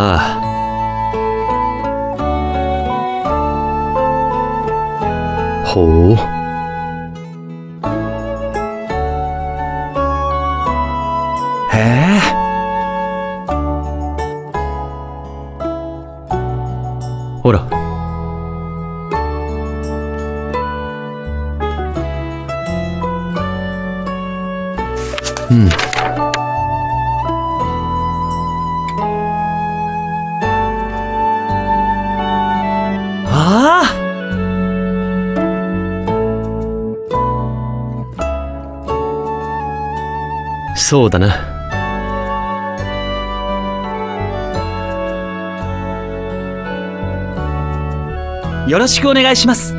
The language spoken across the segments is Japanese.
ああ。ほう。へえ。ほら。うん。ああ。そうだな。よろしくお願いします。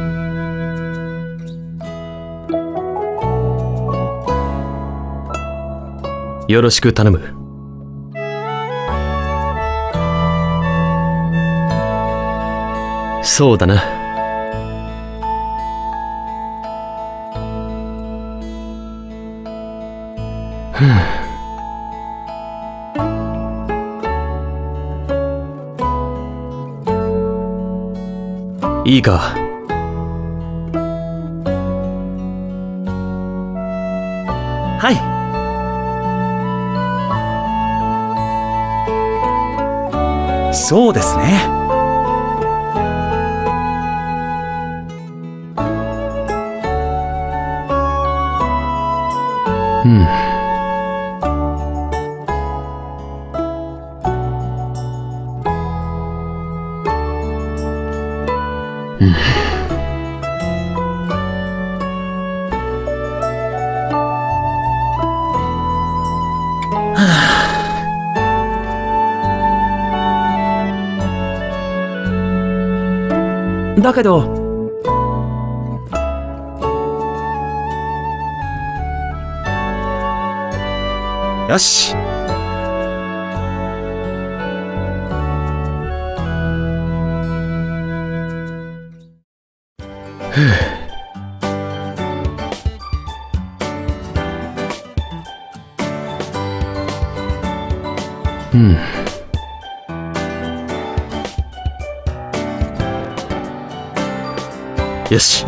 よろしく頼む。そうだな。ふぅ。いいか。はい。そうですね。うん。うん。だけど、よし。うん。よし。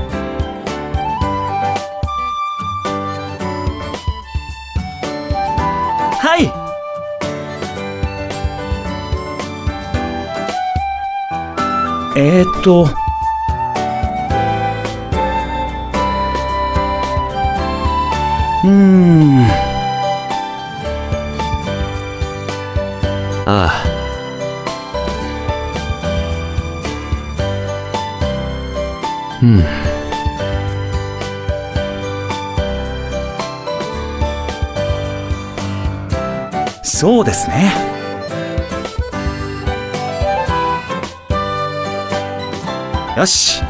はい。ああ。うん。そうですね。よし。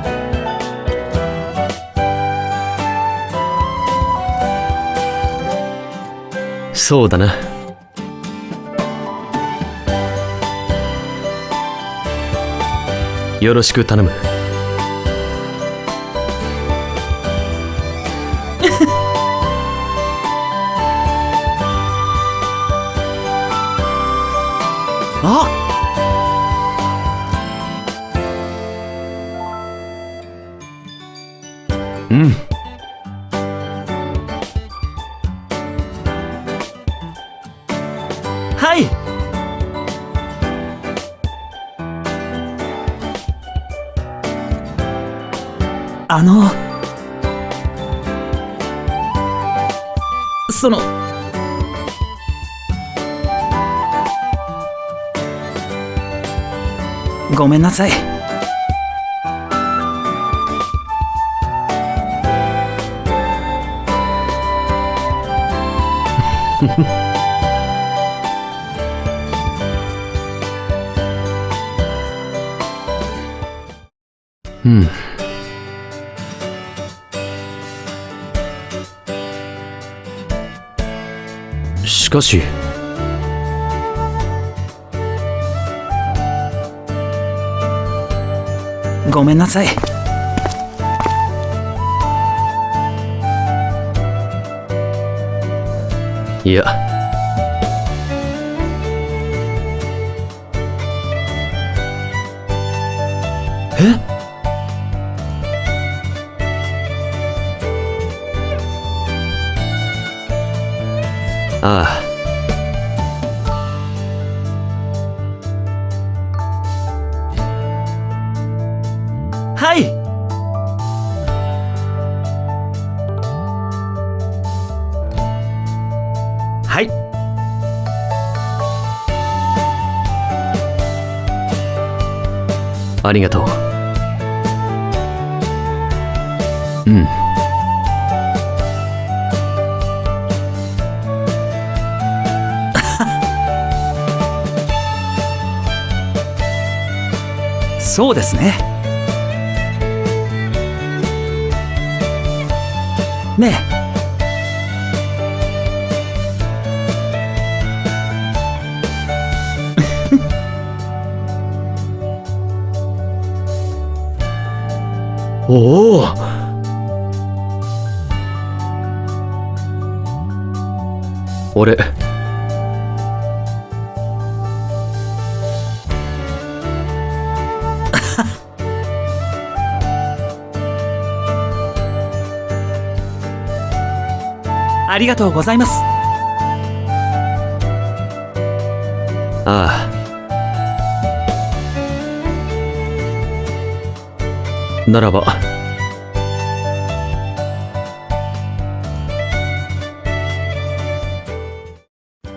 そうだな。よろしく頼む。あ。うん。はい。ごめんなさい。うん。しかし。ごめんなさい。いや。ああ、はい。はい。ありがとう。うん。そうですね。ねえ。おお。俺ありがとうございます。ああ、ならば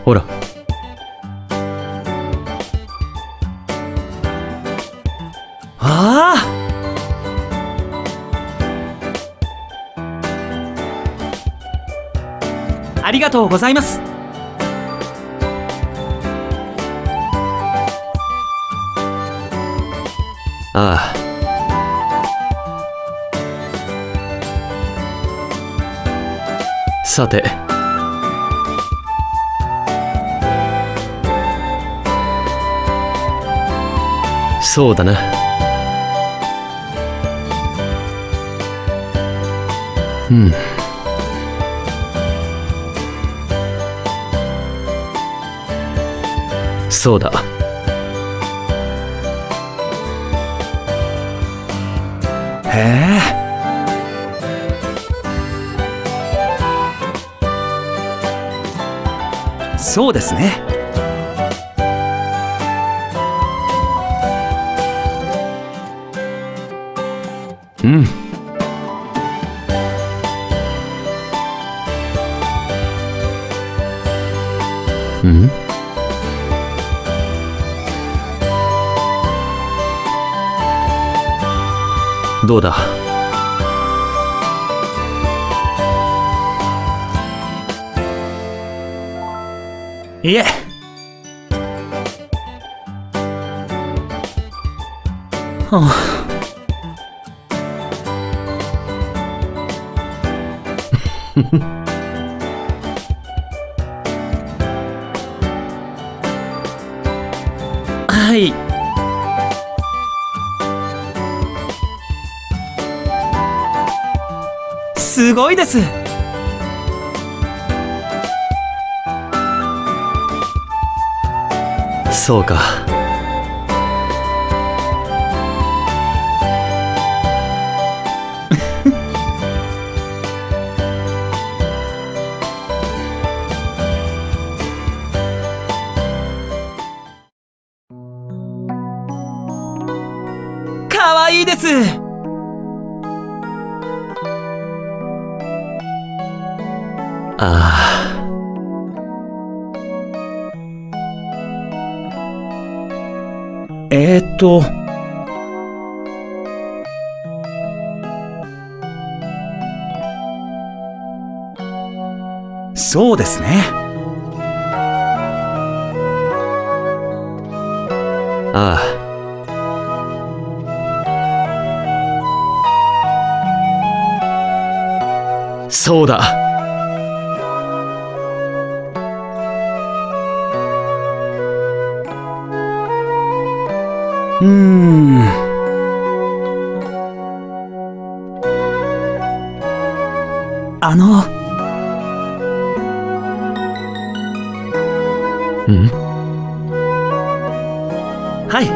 ほら。ああ、ありがとうございます。ああ、さて、そうだな。うん。そうだ。へえ。そうですね。うん。うん。どうだ。いえ。はあ。はい。すごいです。そうか。かわいいです。ああ。そうですね。ああ。そうだ。うん。はい。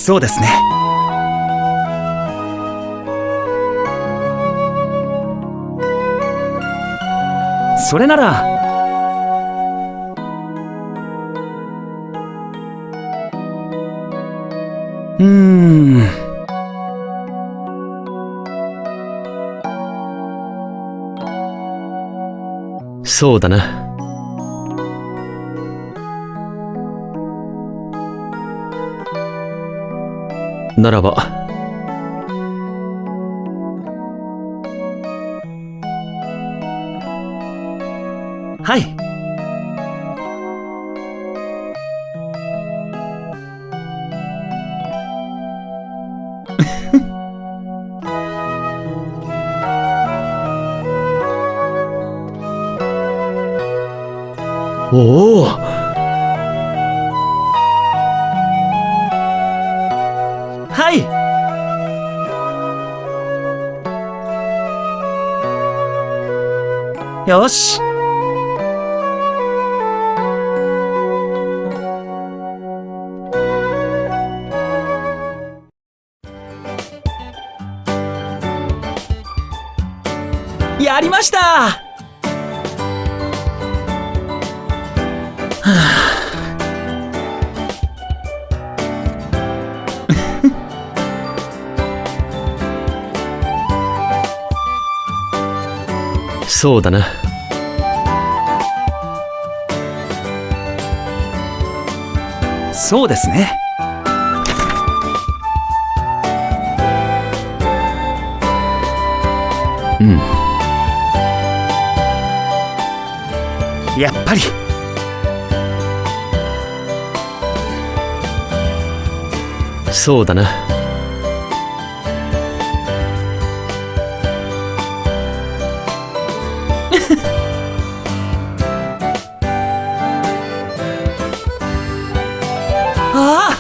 そうですね。それならそうだな。ならばはい。おお、はい。よし。やりました。はあそうだな。そうですね。うん。やっぱり。そうだな。ああ、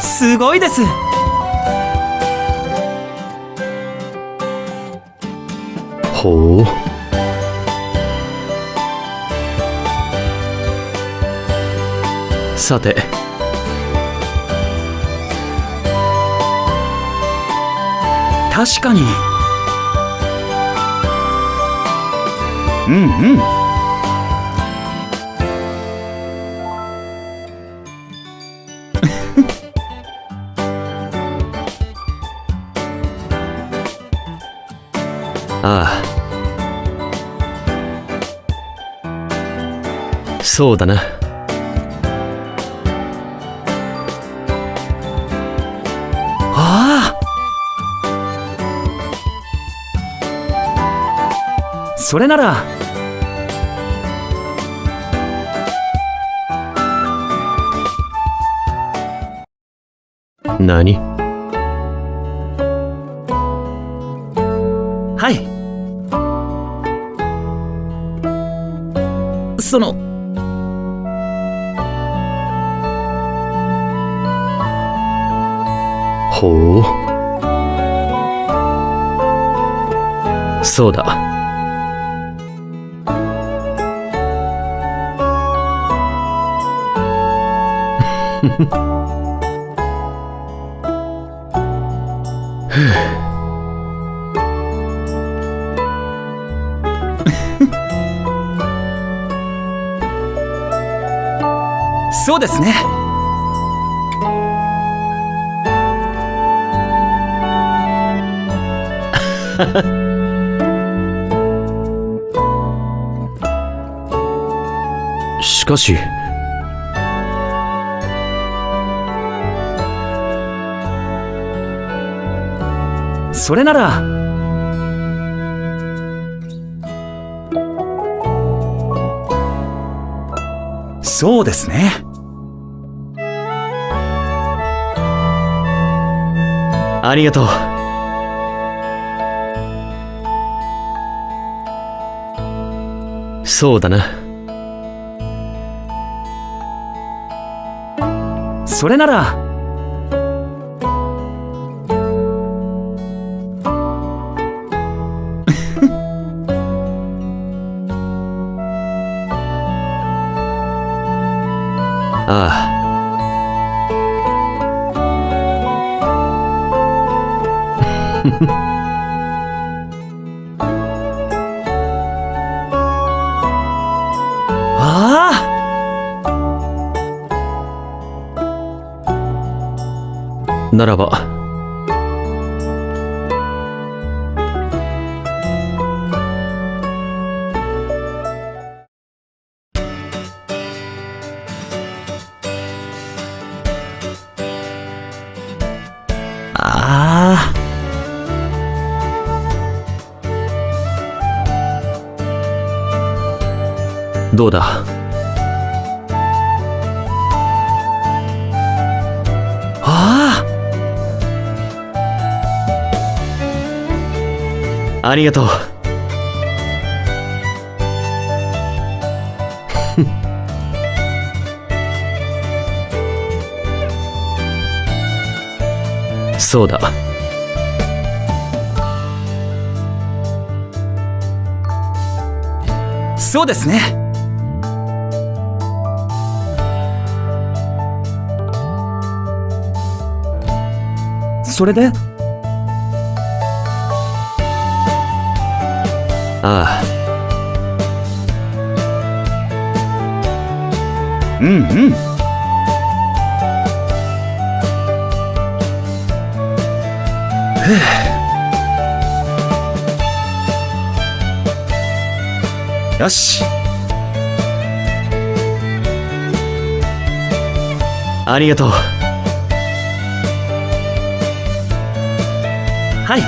すごいです。ほう。さて、確かに。うんうん。ああ、そうだな。ああ、それなら何？はい。そのほう。そうだ。そうですね。しかし、それならそうですね。ありがとう。そうだな。それならあならばあどうだ。あありがとう。そうだ。そうですね。それであうんうん。よし。ありがとう。はい。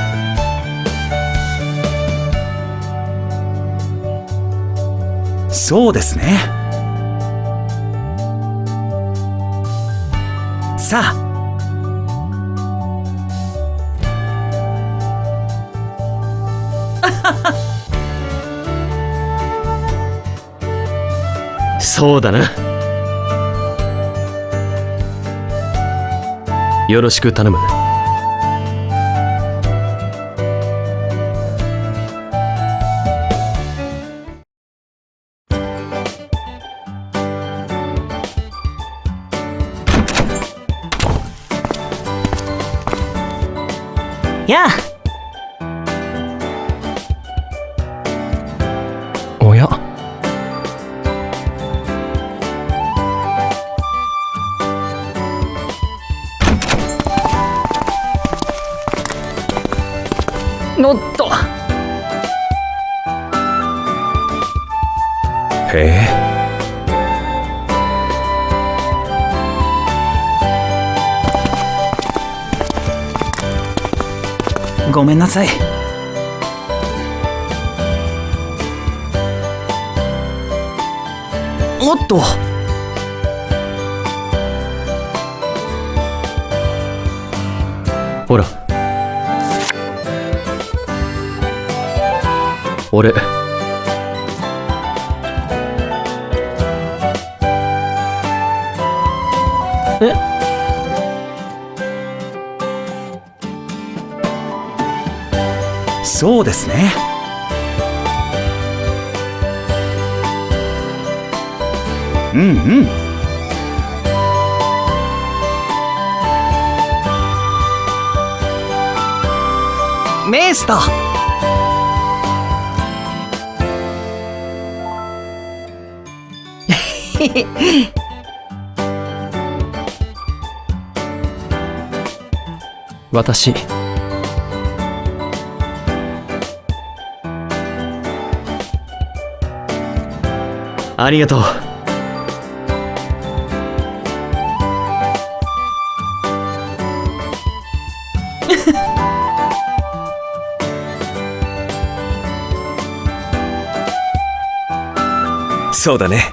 そうですね。さあ。そうだな。よろしく頼む。やあ。おや。おっと。へえ。ごめんなさい。おっと。ほら。俺そうですね。うんうん。メイスト。私ありがとう。そうだね。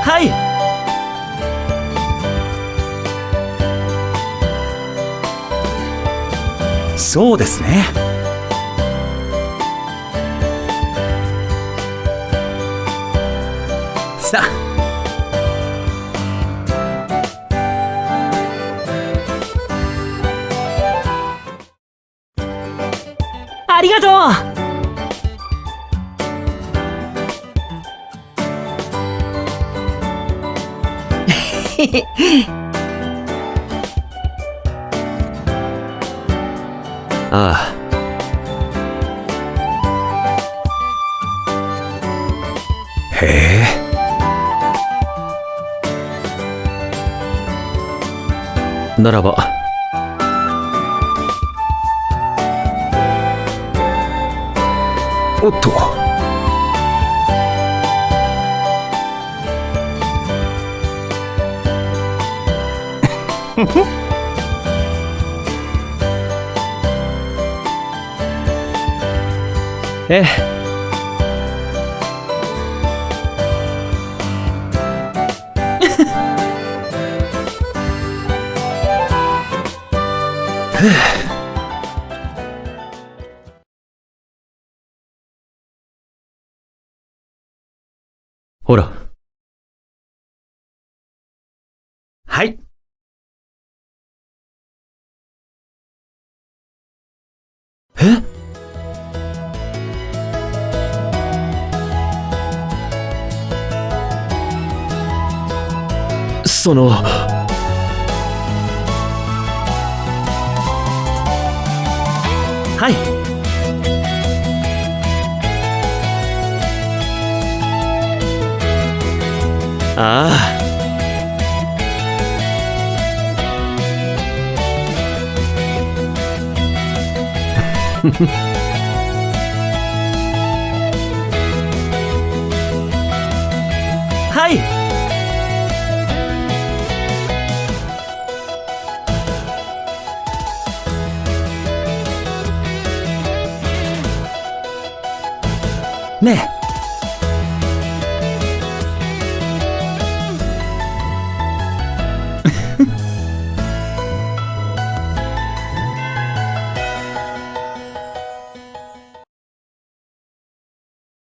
はい。そうですね。さあ。ありがとう。ああ。へえ。ならば。おっと。ええ。ほら。はい。え？その。はい。ああ。はい。ねえ。